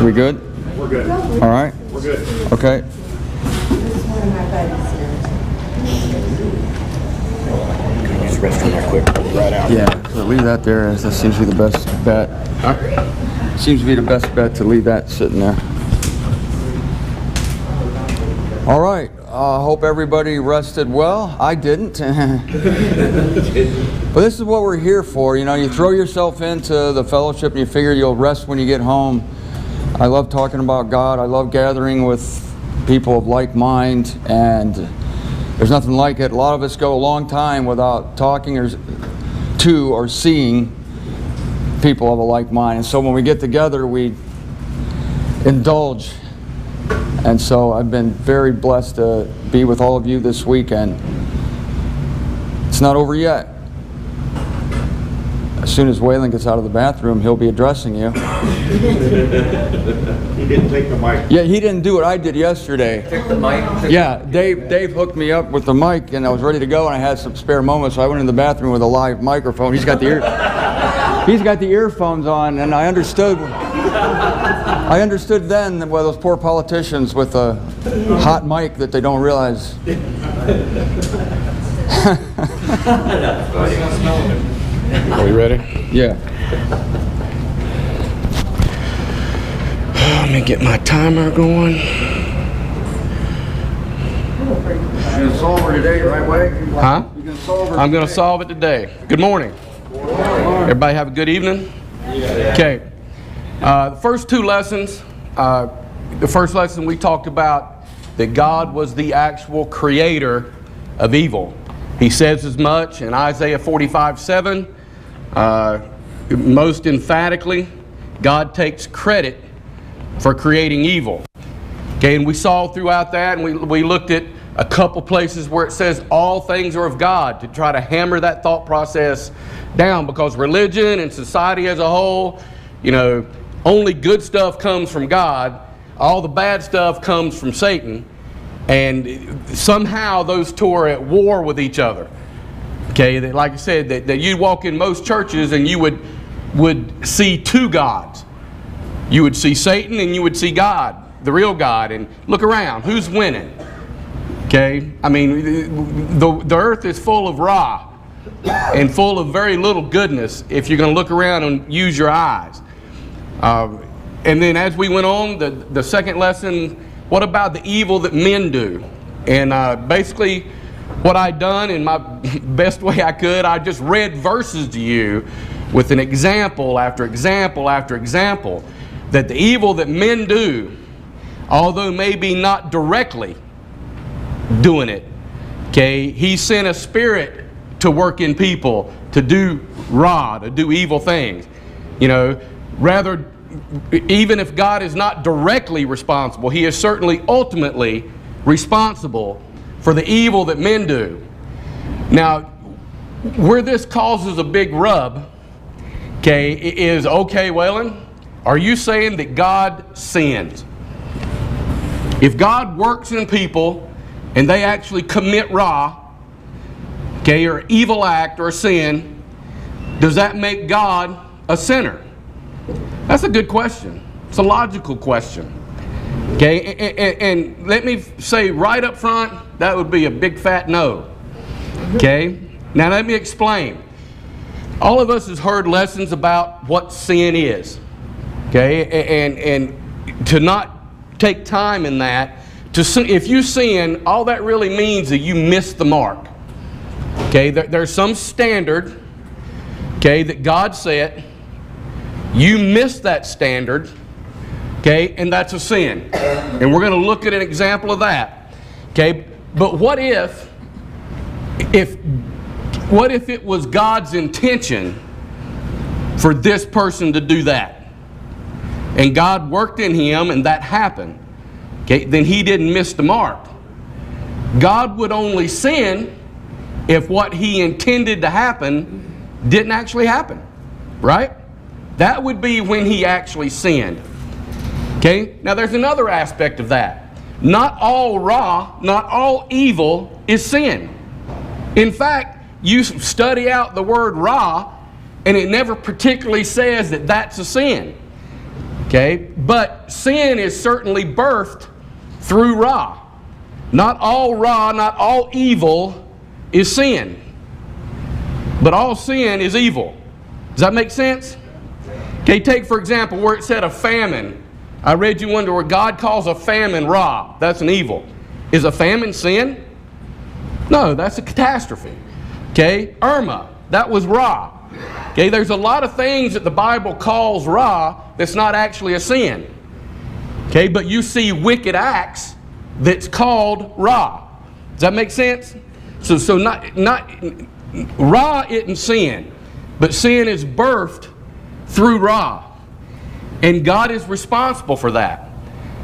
We good? We're good. All right. We're good. Okay. This is one of my buddies here. Use the restroom right quick. Right out. Yeah, so leave that there. That seems to be the best bet. Seems to be the best bet to leave that sitting there. All right. Hope everybody rested well. I didn't. But this is what we're here for. You know, you throw yourself into the fellowship and you figure you'll rest when you get home. I love talking about God. I love gathering with people of like mind, and there's nothing like it. A lot of us go a long time without talking or seeing people of a like mind. And so when we get together, we indulge. And so I've been very blessed to be with all of you this weekend. It's not over yet. As soon as Waylan gets out of the bathroom, he'll be addressing you. He didn't take the mic. Yeah, he didn't do what I did yesterday. Took the mic. Yeah, Dave hooked me up with the mic, and I was ready to go, and I had some spare moments, so I went in the bathroom with a live microphone. He's got the earphones on, and I understood then, well, those poor politicians with a hot mic that they don't realize. Are we ready? Yeah. Let me get my timer going. You're going to solve her today, right, Wade? Huh? You're going to solve her I'm going to today. solve it today. Good morning. Everybody have a good evening? Okay. The first two lessons, the first lesson we talked about that God was the actual creator of evil. He says as much in Isaiah 45:7. Most emphatically, God takes credit for creating evil. Okay, and we saw throughout that, and we looked at a couple places where it says all things are of God, to try to hammer that thought process down, because religion and society as a whole, you know, only good stuff comes from God, all the bad stuff comes from Satan, and somehow those two are at war with each other. Okay, that, like I said, that you walk in most churches and you would see two gods. You would see Satan and you would see God, the real God, and look around, who's winning? Okay, I mean, the earth is full of Ra and full of very little goodness if you're going to look around and use your eyes. And then as we went on, the second lesson, what about the evil that men do? And basically what I'd done in my best way I could, I just read verses to you with an example after example after example, that the evil that men do, although maybe not directly doing it, okay, he sent a spirit to work in people to do Ra, to do evil things. You know, rather, even if God is not directly responsible, he is certainly ultimately responsible for the evil that men do. Now, where this causes a big rub, okay, is, okay, Waylan, are you saying that God sins? If God works in people and they actually commit Ra, okay, or evil act or sin, does that make God a sinner? That's a good question. It's a logical question. Okay, and let me say right up front, that would be a big fat no. Okay, now let me explain. All of us has heard lessons about what sin is. Okay, and to not take time in that, if you sin, all that really means that you missed the mark. Okay, there's some standard, okay, that God set. You missed that standard, okay, and that's a sin. And we're going to look at an example of that. Okay, but what if it was God's intention for this person to do that? And God worked in him and that happened. Okay, then he didn't miss the mark. God would only sin if what he intended to happen didn't actually happen, right? That would be when he actually sinned. Okay, now there's another aspect of that. Not all Ra, not all evil is sin. In fact, you study out the word Ra, and it never particularly says that that's a sin. Okay, but sin is certainly birthed through Ra. Not all Ra, not all evil is sin. But all sin is evil. Does that make sense? Okay, take for example where it said a famine. I read you one where God calls a famine Ra. That's an evil. Is a famine sin? No, that's a catastrophe. Okay, Irma, that was Ra. Okay, there's a lot of things that the Bible calls Ra that's not actually a sin. Okay, but you see wicked acts that's called Ra. Does that make sense? So not Ra isn't sin, but sin is birthed through Ra. And God is responsible for that.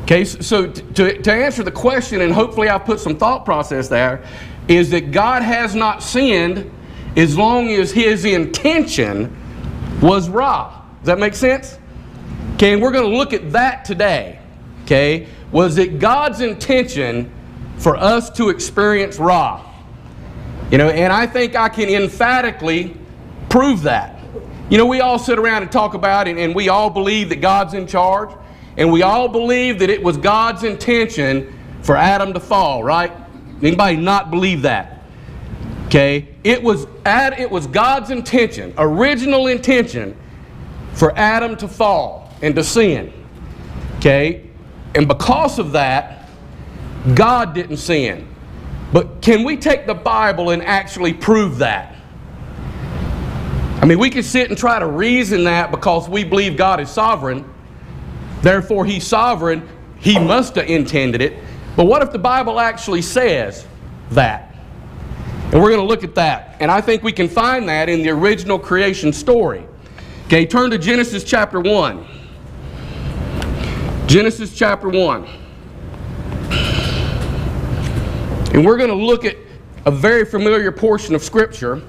Okay, so to answer the question, and hopefully I've put some thought process there, is that God has not sinned as long as His intention was Ra. Does that make sense? Okay, and we're going to look at that today. Okay, was it God's intention for us to experience Ra? You know, and I think I can emphatically prove that. You know, we all sit around and talk about it, and we all believe that God's in charge, and we all believe that it was God's intention for Adam to fall, right? Anybody not believe that? Okay, it was God's intention, original intention, for Adam to fall and to sin. Okay, and because of that, God didn't sin. But can we take the Bible and actually prove that? I mean, we can sit and try to reason that because we believe God is sovereign. Therefore, He's sovereign. He must have intended it. But what if the Bible actually says that? And we're going to look at that. And I think we can find that in the original creation story. Okay, turn to Genesis chapter 1. Genesis chapter 1. And we're going to look at a very familiar portion of Scripture.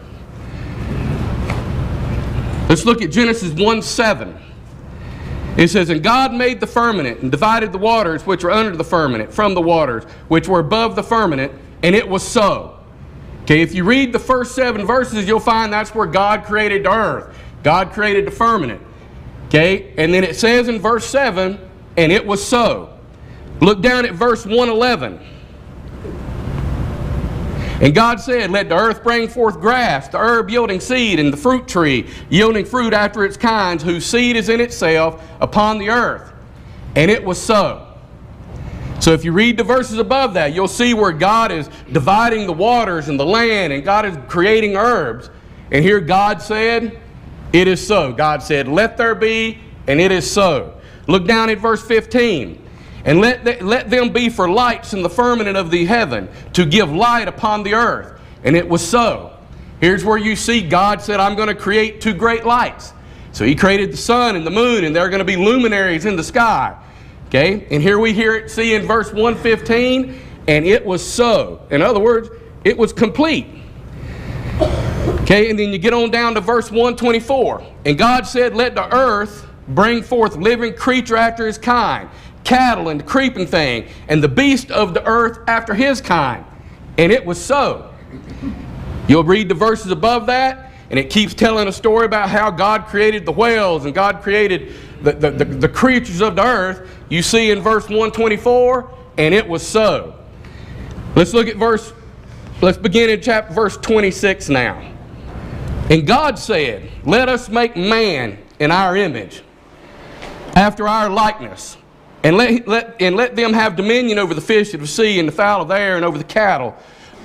Let's look at Genesis 1:7. It says, "And God made the firmament, and divided the waters which were under the firmament from the waters which were above the firmament, and it was so." Okay, if you read the first 7 verses, you'll find that's where God created the earth. God created the firmament. Okay, and then it says in verse 7, "And it was so." Look down at verse 1:11. "And God said, Let the earth bring forth grass, the herb yielding seed, and the fruit tree yielding fruit after its kinds, whose seed is in itself upon the earth. And it was so." So if you read the verses above that, you'll see where God is dividing the waters and the land, and God is creating herbs. And here God said, "It is so." God said, "Let there be," and it is so. Look down at verse 15. "And let them be for lights in the firmament of the heaven, to give light upon the earth. And it was so." Here's where you see God said, "I'm going to create 2 great lights." So He created the sun and the moon, and they're going to be luminaries in the sky. Okay, and here we see in verse 1:15, "And it was so." In other words, it was complete. Okay, and then you get on down to verse 1:24. "And God said, Let the earth bring forth living creature after his kind, cattle and the creeping thing, and the beast of the earth after his kind. And it was so." You'll read the verses above that, and it keeps telling a story about how God created the whales and God created the creatures of the earth. You see in verse 1:24, "And it was so." Let's begin in verse 26 now. "And God said, Let us make man in our image, after our likeness, and let them have dominion over the fish of the sea and the fowl of the air, and over the cattle,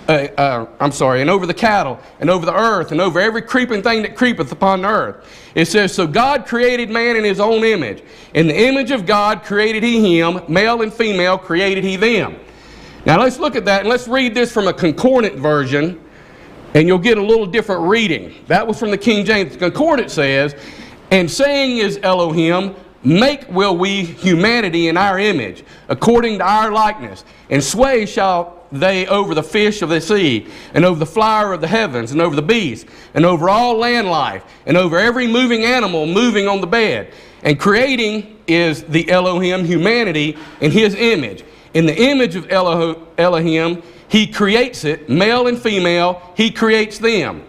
and over the cattle, and over the earth, and over every creeping thing that creepeth upon the earth." It says, "So God created man in His own image. In the image of God created He him, male and female created He them." Now let's look at that, and let's read this from a concordant version, and you'll get a little different reading. That was from the King James. The concordant says, "And saying is Elohim, Make will we humanity in our image, according to our likeness, and sway shall they over the fish of the sea, and over the flower of the heavens, and over the beasts, and over all land life, and over every moving animal moving on the bed. And creating is the Elohim humanity in His image. In the image of Elohim, He creates it, male and female, He creates them."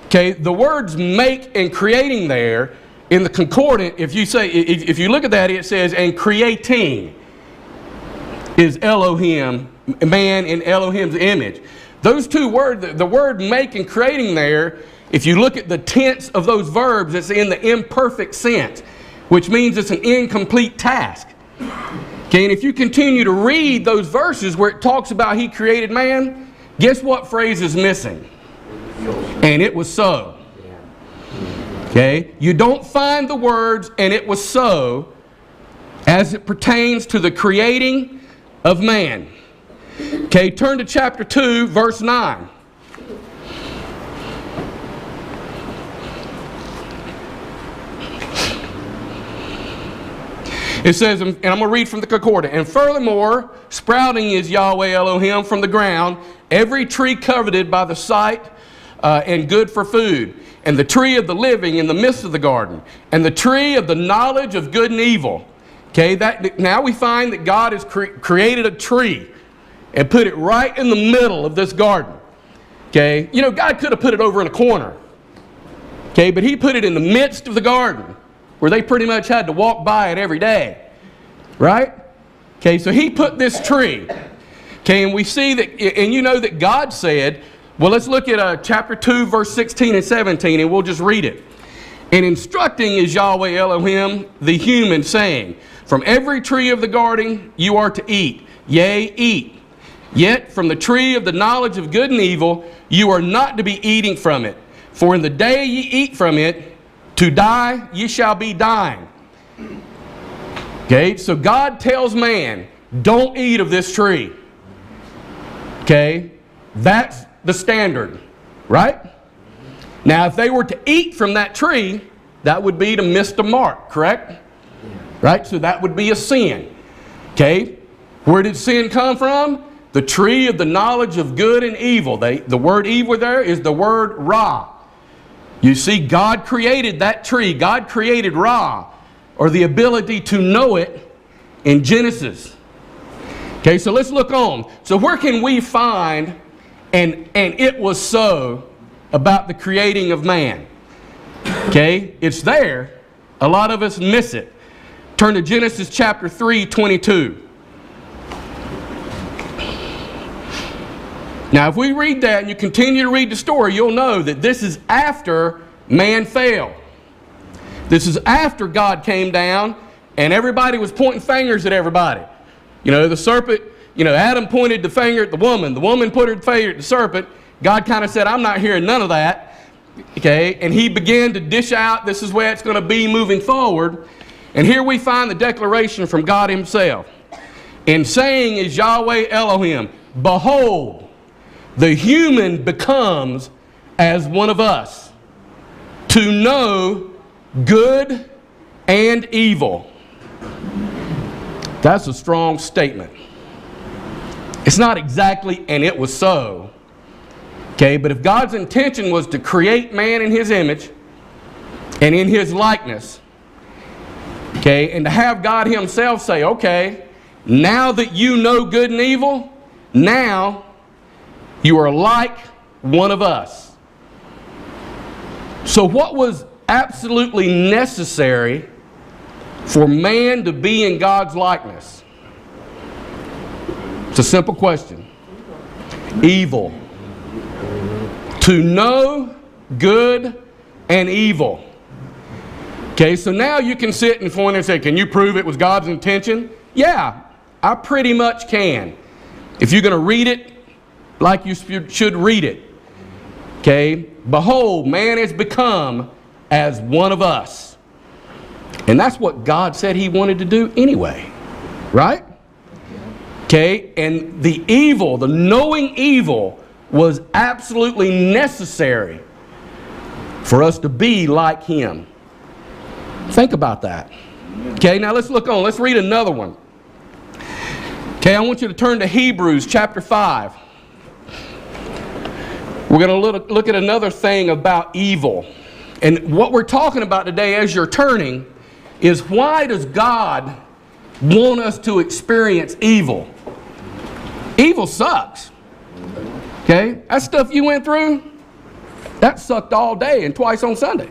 Okay, the words "make" and "creating" there in the concordant, if you look at that, it says, and creating is Elohim, man in Elohim's image. Those two words, the word make and creating there, if you look at the tense of those verbs, it's in the imperfect sense, which means it's an incomplete task. Okay, and if you continue to read those verses where it talks about he created man, guess what phrase is missing? And it was so. Okay, you don't find the words and it was so as it pertains to the creating of man. Okay, turn to chapter 2, verse 9. It says, and I'm going to read from the concordant, and furthermore, sprouting is Yahweh Elohim from the ground, every tree coveted by the sight and good for food, and the tree of the living in the midst of the garden, and the tree of the knowledge of good and evil. Okay, now we find that God has created a tree and put it right in the middle of this garden. Okay, you know, God could have put it over in a corner. Okay, but he put it in the midst of the garden, where they pretty much had to walk by it every day, right? Okay, so he put this tree. Okay, and we see that, and you know that God said, well, let's look at chapter 2, verse 16 and 17, and we'll just read it. And instructing is Yahweh Elohim, the human, saying, from every tree of the garden you are to eat, yea, eat. Yet from the tree of the knowledge of good and evil you are not to be eating from it. For in the day ye eat from it, to die, ye shall be dying. Okay, so God tells man, don't eat of this tree. Okay, that's the standard, right? Now, if they were to eat from that tree, that would be to miss the mark, correct? Right, so that would be a sin. Okay, where did sin come from? The tree of the knowledge of good and evil. The word evil there is the word Ra. You see, God created that tree. God created Ra, or the ability to know it, in Genesis. Okay, so let's look on. So where can we find, and it was so, about the creating of man? Okay, it's there. A lot of us miss it. Turn to Genesis chapter 3, 22. Now, if we read that and you continue to read the story, you'll know that this is after man fell. This is after God came down and everybody was pointing fingers at everybody. You know, the serpent, you know, Adam pointed the finger at the woman put her finger at the serpent. God kind of said, I'm not hearing none of that. Okay, and he began to dish out, this is where it's going to be moving forward. And here we find the declaration from God himself. And saying is Yahweh Elohim, behold, the human becomes as one of us, to know good and evil. That's a strong statement. It's not exactly, and it was so. Okay, but if God's intention was to create man in his image and in his likeness, okay, and to have God himself say, okay, now that you know good and evil, now you are like one of us. So what was absolutely necessary for man to be in God's likeness? It's a simple question. Evil. To know good and evil. Okay, so now you can sit and point and say, can you prove it was God's intention? Yeah, I pretty much can. If you're going to read it like you should read it. Okay, behold, man has become as one of us. And that's what God said he wanted to do anyway. Right? Okay, and the evil, the knowing evil, was absolutely necessary for us to be like him. Think about that. Okay, now let's look on. Let's read another one. Okay, I want you to turn to Hebrews chapter 5. We're going to look at another thing about evil. And what we're talking about today as you're turning is, why does God want us to experience evil? Evil sucks. Okay? That stuff you went through, that sucked all day and twice on Sunday.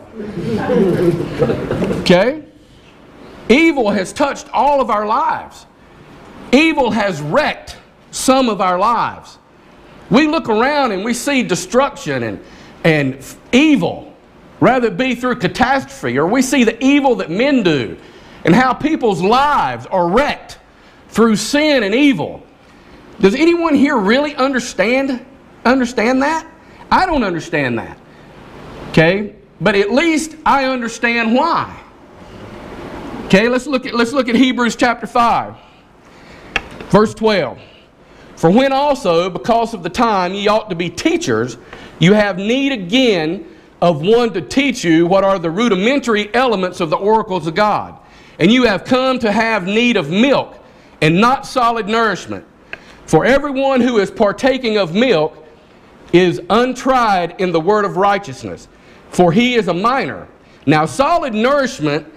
Okay? Evil has touched all of our lives. Evil has wrecked some of our lives. We look around and we see destruction and evil, whether it be through catastrophe, or we see the evil that men do and how people's lives are wrecked through sin and evil. Does anyone here really understand that? I don't understand that. Okay? But at least I understand why. Okay, let's look at Hebrews chapter 5, verse 12. For when also, because of the time, ye ought to be teachers, you have need again of one to teach you what are the rudimentary elements of the oracles of God. And you have come to have need of milk, and not solid nourishment. For everyone who is partaking of milk is untried in the word of righteousness, for he is a minor. Now solid nourishment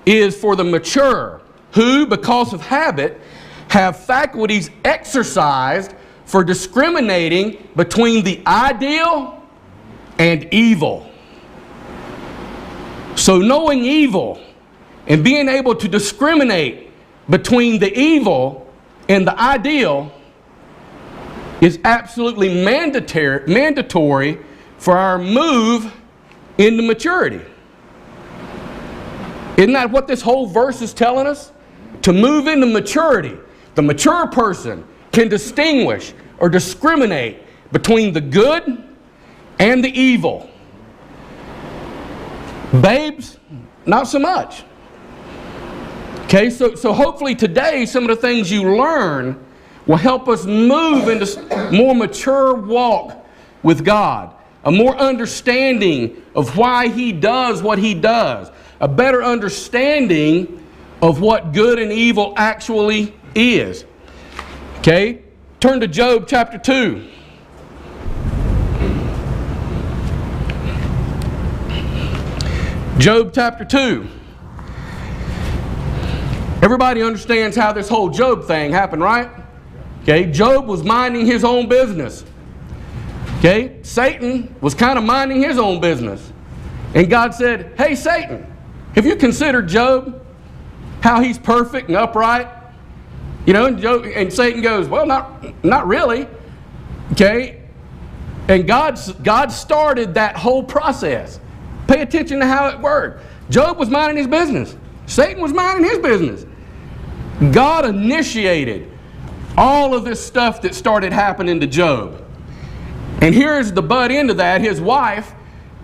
is for the mature, who, because of habit, have faculties exercised for discriminating between the ideal and evil. So knowing evil and being able to discriminate between the evil and the ideal is absolutely mandatory for our move into maturity. Isn't that what this whole verse is telling us? To move into maturity, the mature person can distinguish or discriminate between the good and the evil. Babes, not so much. Okay, so hopefully today some of the things you learn will help us move into a more mature walk with God, a more understanding of why He does what He does, a better understanding of what good and evil actually is. Okay, turn to Job chapter 2. Job chapter 2. Everybody understands how this whole Job thing happened, right? Okay, Job was minding his own business. Okay, Satan was kind of minding his own business. And God said, hey Satan, have you considered Job? How he's perfect and upright? You know, and Satan goes, well, not really. Okay, and God started that whole process. Pay attention to how it worked. Job was minding his business. Satan was minding his business. God initiated all of this stuff that started happening to Job. And here's the butt end of that, his wife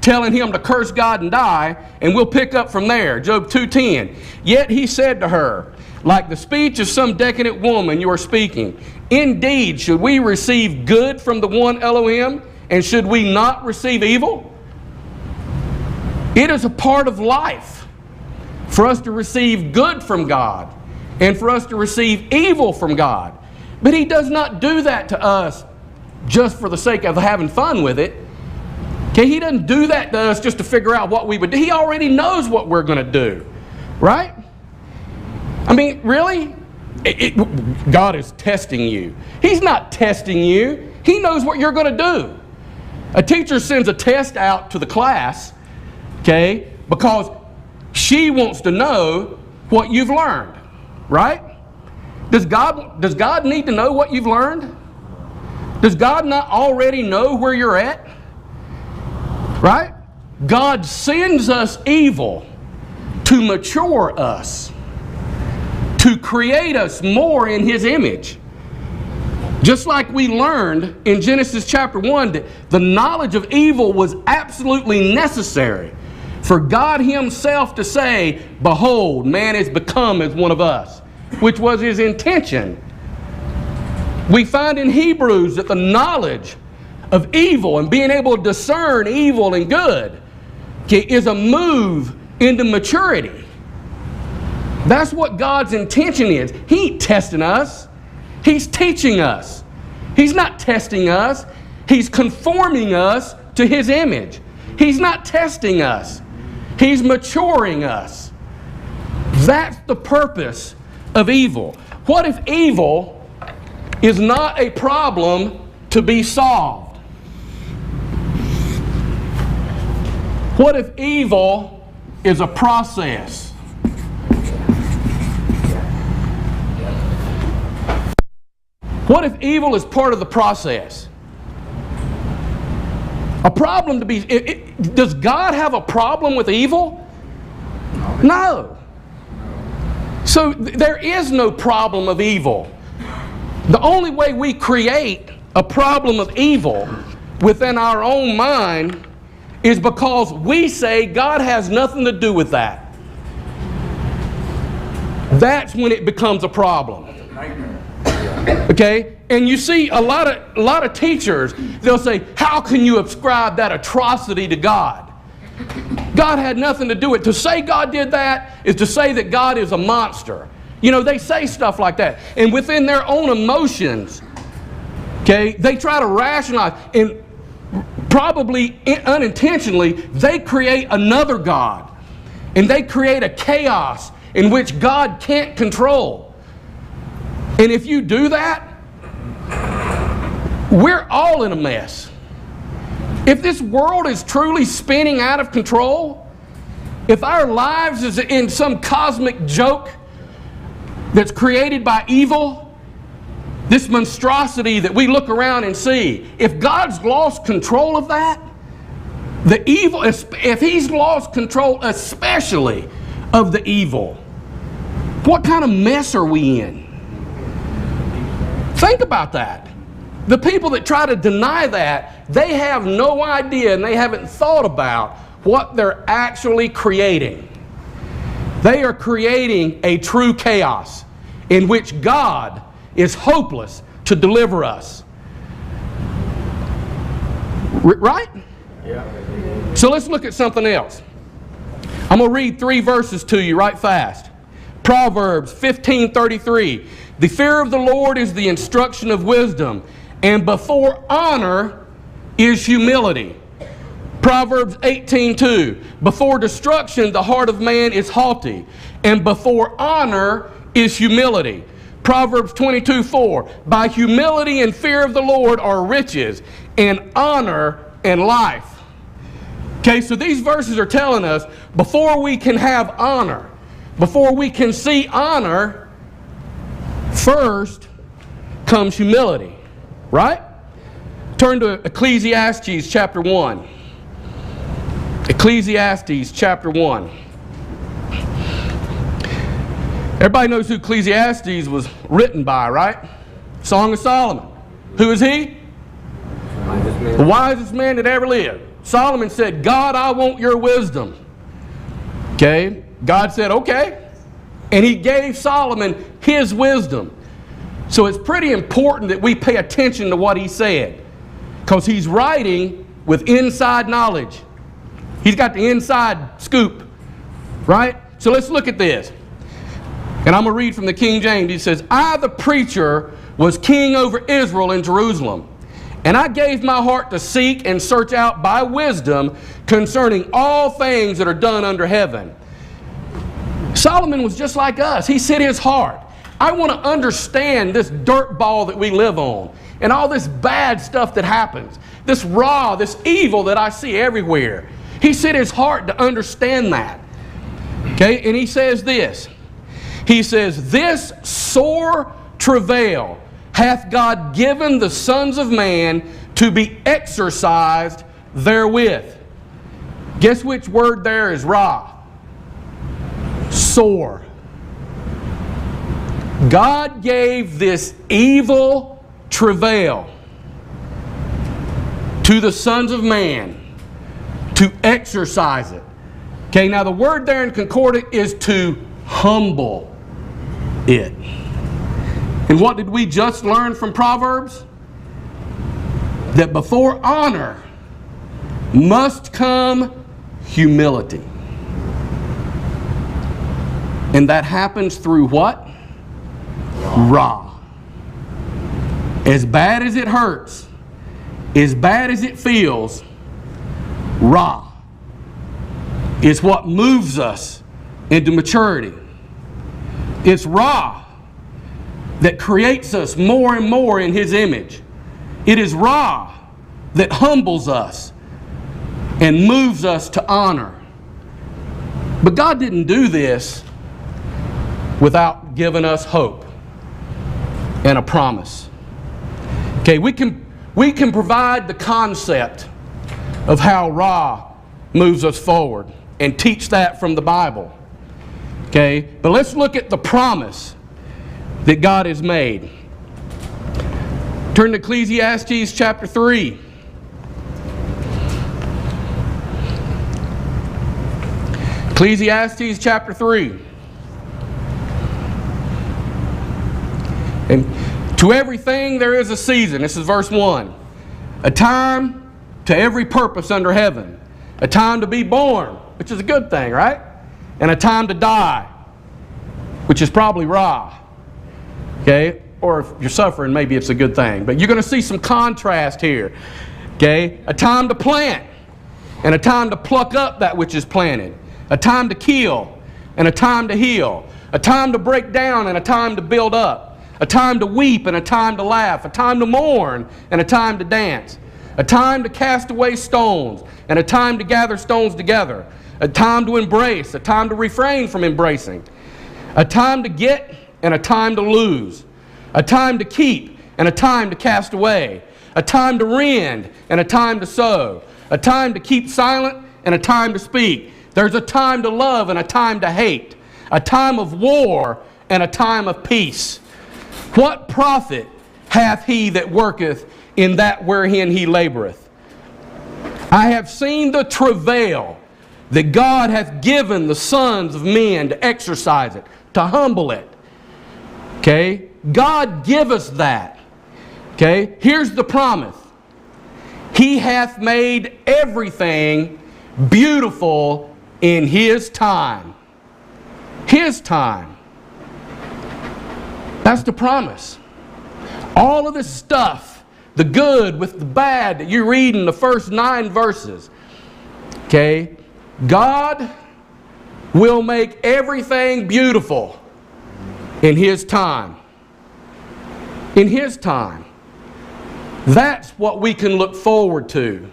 telling him to curse God and die, and we'll pick up from there. Job 2:10. Yet he said to her, like the speech of some decadent woman you are speaking, indeed, should we receive good from the one Elohim, and should we not receive evil? It is a part of life for us to receive good from God and for us to receive evil from God. But He does not do that to us just for the sake of having fun with it. Okay, He doesn't do that to us just to figure out what we would do. He already knows what we're going to do, right? I mean, really? God is testing you. He's not testing you. He knows what you're going to do. A teacher sends a test out to the class, okay, because she wants to know what you've learned, right? Does God need to know what you've learned? Does God not already know where you're at? Right? God sends us evil to mature us, to create us more in His image. Just like we learned in Genesis chapter 1 that the knowledge of evil was absolutely necessary for God Himself to say, behold, man is become as one of us, which was His intention. We find in Hebrews that the knowledge of evil and being able to discern evil and good is a move into maturity. That's what God's intention is. He ain't testing us. He's teaching us. He's not testing us. He's conforming us to His image. He's not testing us. He's maturing us. That's the purpose of evil. What if evil is not a problem to be solved? What if evil is a process? What if evil is part of the process? A problem to be... does God have a problem with evil? No. So there is no problem of evil. The only way we create a problem of evil within our own mind is because we say God has nothing to do with that. That's when it becomes a problem. Okay? And you see a lot of teachers, they'll say, how can you ascribe that atrocity to God? God had nothing to do with it. To say God did that is to say that God is a monster. You know, they say stuff like that. And within their own emotions, okay, they try to rationalize, and probably unintentionally, they create another God. And they create a chaos in which God can't control. And if you do that, we're all in a mess. If this world is truly spinning out of control, if our lives is in some cosmic joke that's created by evil, this monstrosity that we look around and see, if God's lost control of that, the evil, if He's lost control especially of the evil, what kind of mess are we in? Think about that. The people that try to deny that, they have no idea and they haven't thought about what they're actually creating. They are creating a true chaos in which God is hopeless to deliver us. Right? Yeah. So let's look at something else. I'm going to read 3 verses to you right fast. Proverbs 15:33. The fear of the Lord is the instruction of wisdom, and before honor is humility. Proverbs 18:2. Before destruction the heart of man is haughty, and before honor is humility. Proverbs 22:4. By humility and fear of the Lord are riches, and honor and life. Okay, so these verses are telling us before we can have honor, before we can see honor, first comes humility. Right? Turn to Ecclesiastes chapter 1. Ecclesiastes chapter 1. Everybody knows who Ecclesiastes was written by, right? Song of Solomon. Who is he? The wisest man that ever lived. Solomon said, God, I want your wisdom. Okay? God said, okay. And He gave Solomon his wisdom. So it's pretty important that we pay attention to what he said, because he's writing with inside knowledge. He's got the inside scoop, right? So let's look at this. And I'm going to read from the King James. He says, I, the preacher, was king over Israel in Jerusalem, and I gave my heart to seek and search out by wisdom concerning all things that are done under heaven. Solomon was just like us. He set his heart. I want to understand this dirt ball that we live on and all this bad stuff that happens, this evil that I see everywhere. He set his heart to understand that. Okay, and he says this. He says, this sore travail hath God given the sons of man to be exercised therewith. Guess which word there is ra? Sore. God gave this evil travail to the sons of man to exercise it. Okay, now the word there in concordance is to humble it. And what did we just learn from Proverbs? That before honor must come humility. And that happens through what? Ra. As bad as it hurts, as bad as it feels, Ra is what moves us into maturity. It's Ra that creates us more and more in His image. It is Ra that humbles us and moves us to honor. But God didn't do this without giving us hope and a promise. Okay, we can provide the concept of how Ra moves us forward and teach that from the Bible. Okay, but let's look at the promise that God has made. Turn to Ecclesiastes chapter 3. Ecclesiastes chapter 3. And to everything there is a season. This is verse 1. A time to every purpose under heaven. A time to be born, which is a good thing, right? And a time to die, which is probably Ra. Okay? Or if you're suffering, maybe it's a good thing. But you're going to see some contrast here. Okay? A time to plant and a time to pluck up that which is planted. A time to kill and a time to heal. A time to break down and a time to build up. A time to weep and a time to laugh. A time to mourn and a time to dance. A time to cast away stones and a time to gather stones together. A time to embrace, a time to refrain from embracing. A time to get and a time to lose. A time to keep and a time to cast away. A time to rend and a time to sow. A time to keep silent and a time to speak. There's a time to love and a time to hate. A time of war and a time of peace. What profit hath he that worketh in that wherein he laboreth? I have seen the travail that God hath given the sons of men to exercise it, to humble it. Okay? God give us that. Okay? Here's the promise. He hath made everything beautiful in His time. His time. That's the promise. All of this stuff, the good with the bad that you read in the first 9 verses, okay? God will make everything beautiful in His time. In His time. That's what we can look forward to.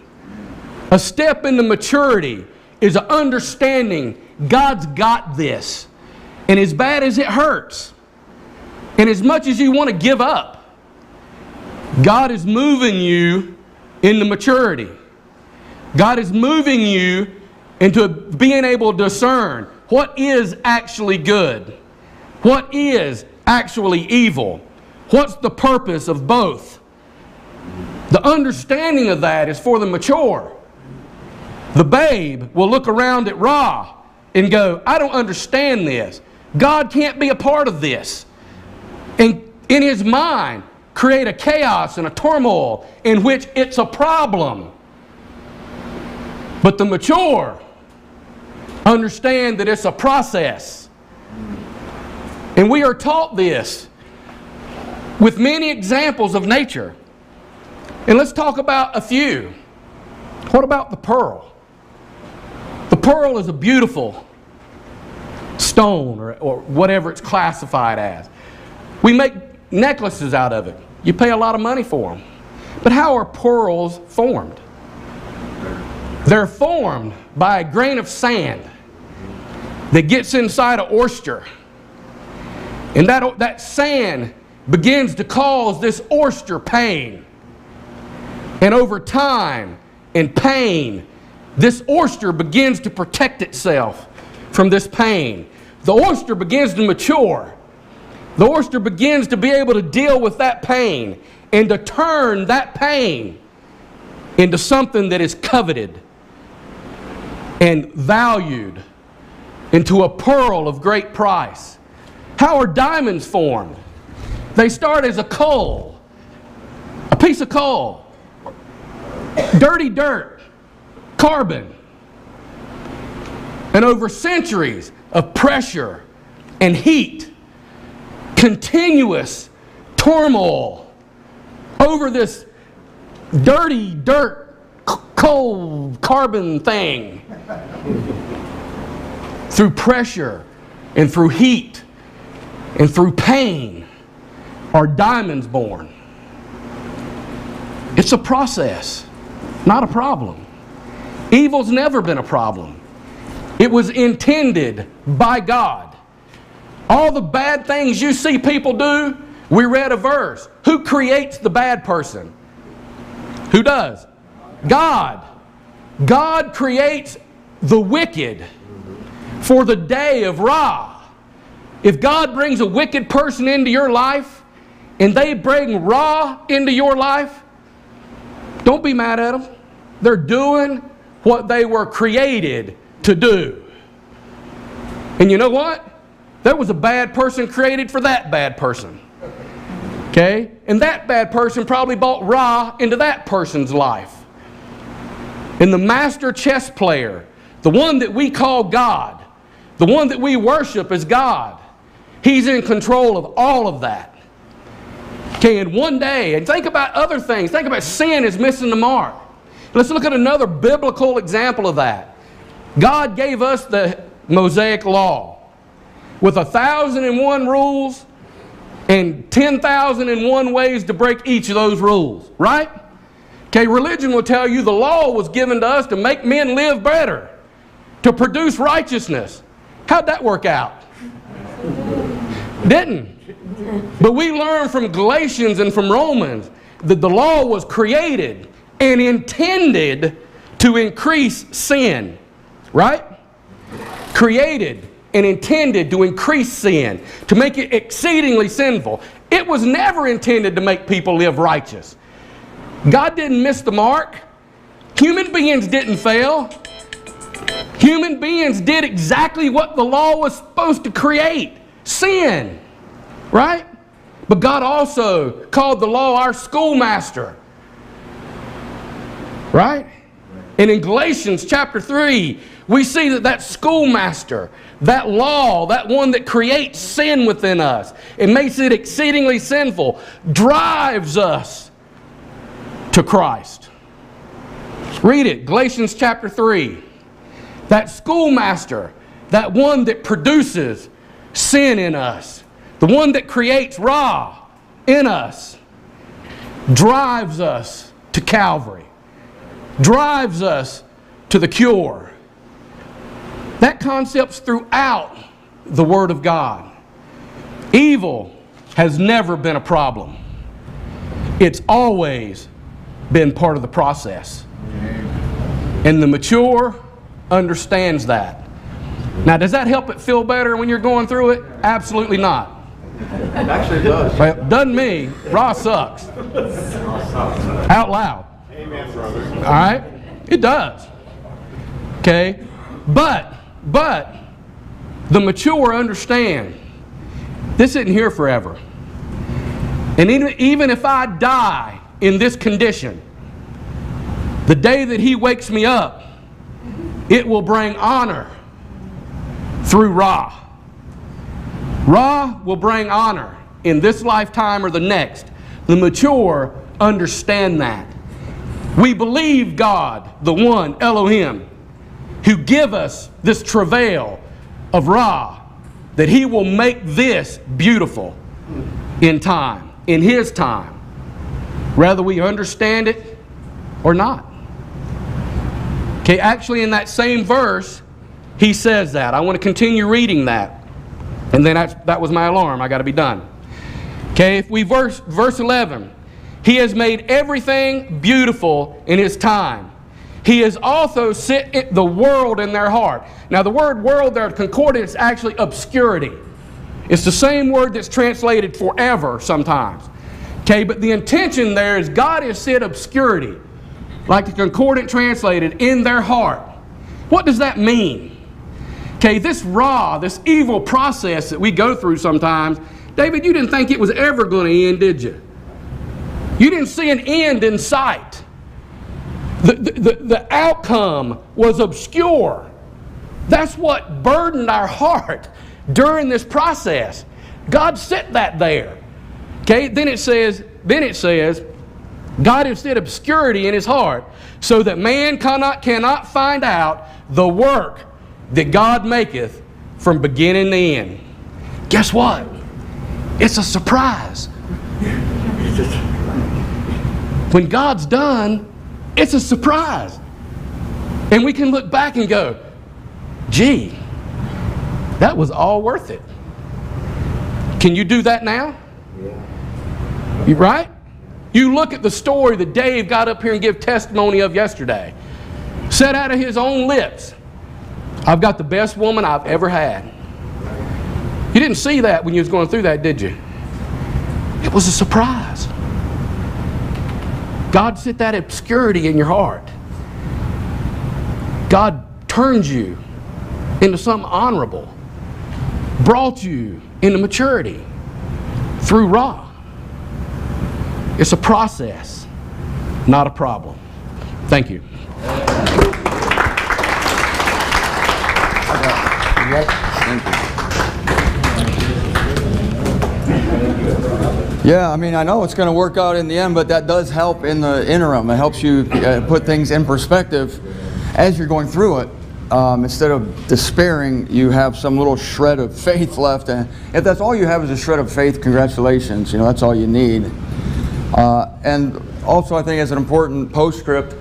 A step into maturity is an understanding God's got this. And as bad as it hurts, and as much as you want to give up, God is moving you into maturity. God is moving you into being able to discern what is actually good, what is actually evil, what's the purpose of both. The understanding of that is for the mature. The babe will look around at Ra and go, I don't understand this. God can't be a part of this. And in his mind, create a chaos and a turmoil in which it's a problem. But the mature understand that it's a process. And we are taught this with many examples of nature. And let's talk about a few. What about the pearl? The pearl is a beautiful stone or whatever it's classified as. We make necklaces out of it. You pay a lot of money for them. But how are pearls formed? They're formed by a grain of sand that gets inside an oyster. And that sand begins to cause this oyster pain. And over time and pain, this oyster begins to protect itself from this pain. The oyster begins to mature. The oyster begins to be able to deal with that pain and to turn that pain into something that is coveted and valued, into a pearl of great price. How are diamonds formed? They start as a coal, a piece of coal, dirty dirt, carbon. And over centuries of pressure and heat, continuous turmoil over this dirty dirt, coal, carbon thing, through pressure and through heat and through pain, are diamonds born. It's a process, not a problem. Evil's never been a problem. It was intended by God. All the bad things you see people do We read a verse. Who creates the bad person? Who does? God. God creates the wicked for the day of Ra. If God brings a wicked person into your life and they bring Ra into your life, don't be mad at them. They're doing what they were created to do. And you know what? There was a bad person created for that bad person. Okay? And that bad person probably brought Ra into that person's life. And the master chess player, the one that we call God, the one that we worship as God, He's in control of all of that. Okay, and one day, and think about other things. Think about sin is missing the mark. Let's look at another biblical example of that. God gave us the Mosaic Law with 1,001 rules and 10,001 ways to break each of those rules, right? Okay, religion will tell you the law was given to us to make men live better, to produce righteousness. How'd that work out? Didn't. But we learn from Galatians and from Romans that the law was created and intended to increase sin, right? Created and intended to increase sin, to make it exceedingly sinful. It was never intended to make people live righteous. God didn't miss the mark. Human beings didn't fail. Human beings did exactly what the law was supposed to create. Sin. Right? But God also called the law our schoolmaster. Right? And in Galatians chapter 3, we see that schoolmaster, that law, that one that creates sin within us and makes it exceedingly sinful, drives us to Christ. Read it, Galatians chapter 3. That schoolmaster, that one that produces sin in us, the one that creates Ra in us, drives us to Calvary, drives us to the cure. That concept's throughout the Word of God. Evil has never been a problem. It's always been part of the process. And the mature understands that. Now, does that help it feel better when you're going through it? Absolutely not. It actually does. Well, doesn't me. Raw sucks. Out loud. Amen, brother. All right? It does. Okay? But the mature understand this isn't here forever. And even if I die in this condition, the day that He wakes me up, it will bring honor through Ra. Ra will bring honor in this lifetime or the next. The mature understand that. We believe God, the one, Elohim, who give us this travail of Ra, that He will make this beautiful in time, in His time, whether we understand it or not. Okay, actually in that same verse, He says that. I want to continue reading that. And then that was my alarm. I got to be done. Okay, if we verse 11. He has made everything beautiful in His time. He has also set the world in their heart. Now the word world there, concordance, is actually obscurity. It's the same word that's translated forever sometimes. Okay, but the intention there is God has set obscurity, like the concordant translated, in their heart. What does that mean? Okay, this Ra, this evil process that we go through sometimes, David, you didn't think it was ever going to end, did you? You didn't see an end in sight. The outcome was obscure. That's what burdened our heart during this process. God set that there. Okay, then it says, God has set obscurity in His heart so that man cannot find out the work that God maketh from beginning to end. Guess what? It's a surprise. When God's done, it's a surprise. And we can look back and go, gee, that was all worth it. Can you do that now? Right? You look at the story that Dave got up here and gave testimony of yesterday. Said out of his own lips, I've got the best woman I've ever had. You didn't see that when you was going through that, did you? It was a surprise. God set that obscurity in your heart. God turned you into something honorable. Brought you into maturity through raw. It's a process, not a problem. Thank you. Thank you. Yeah, I mean, I know it's going to work out in the end, but that does help in the interim. It helps you put things in perspective as you're going through it. Instead of despairing, you have some little shred of faith left. And if that's all you have is a shred of faith, congratulations. You know, that's all you need. And also, I think as an important postscript,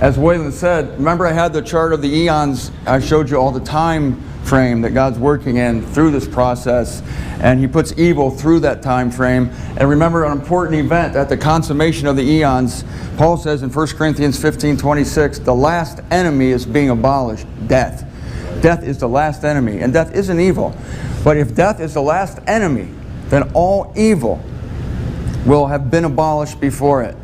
as Waylan said, remember I had the chart of the eons. I showed you all the time frame that God's working in through this process, and He puts evil through that time frame. And remember an important event at the consummation of the eons. Paul says in 1 Corinthians 15:26, the last enemy is being abolished, death. Death is the last enemy, and death isn't evil. But if death is the last enemy, then all evil will have been abolished before it.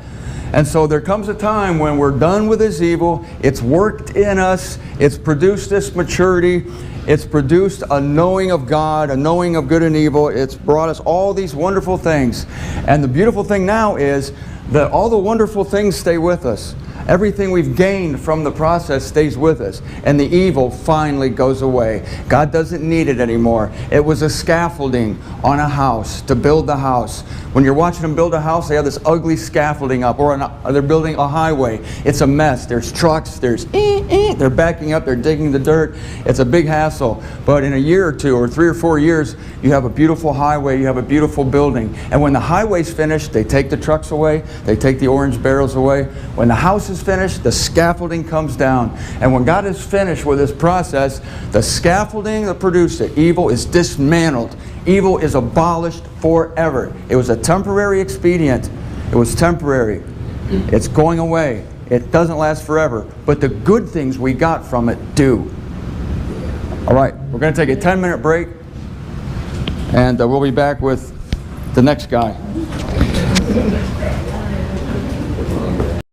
And so there comes a time when we're done with this evil, it's worked in us, it's produced this maturity, it's produced a knowing of God, a knowing of good and evil, it's brought us all these wonderful things. And the beautiful thing now is that all the wonderful things stay with us. Everything we've gained from the process stays with us, and the evil finally goes away. God doesn't need it anymore. It was a scaffolding on a house to build the house. When you're watching them build a house, they have this ugly scaffolding up, or they're building a highway. It's a mess. There's trucks, they're backing up, they're digging the dirt. It's a big hassle. But in a year or two, or 3 or 4 years, you have a beautiful highway, you have a beautiful building. And when the highway's finished, they take the trucks away, they take the orange barrels away. When the house is finished, the scaffolding comes down. And when God is finished with this process, the scaffolding that produced it, evil, is dismantled. Evil is abolished forever. It was a temporary expedient. It was temporary. It's going away. It doesn't last forever. But the good things we got from it do. All right, we're going to take a 10-minute break, and we'll be back with the next guy.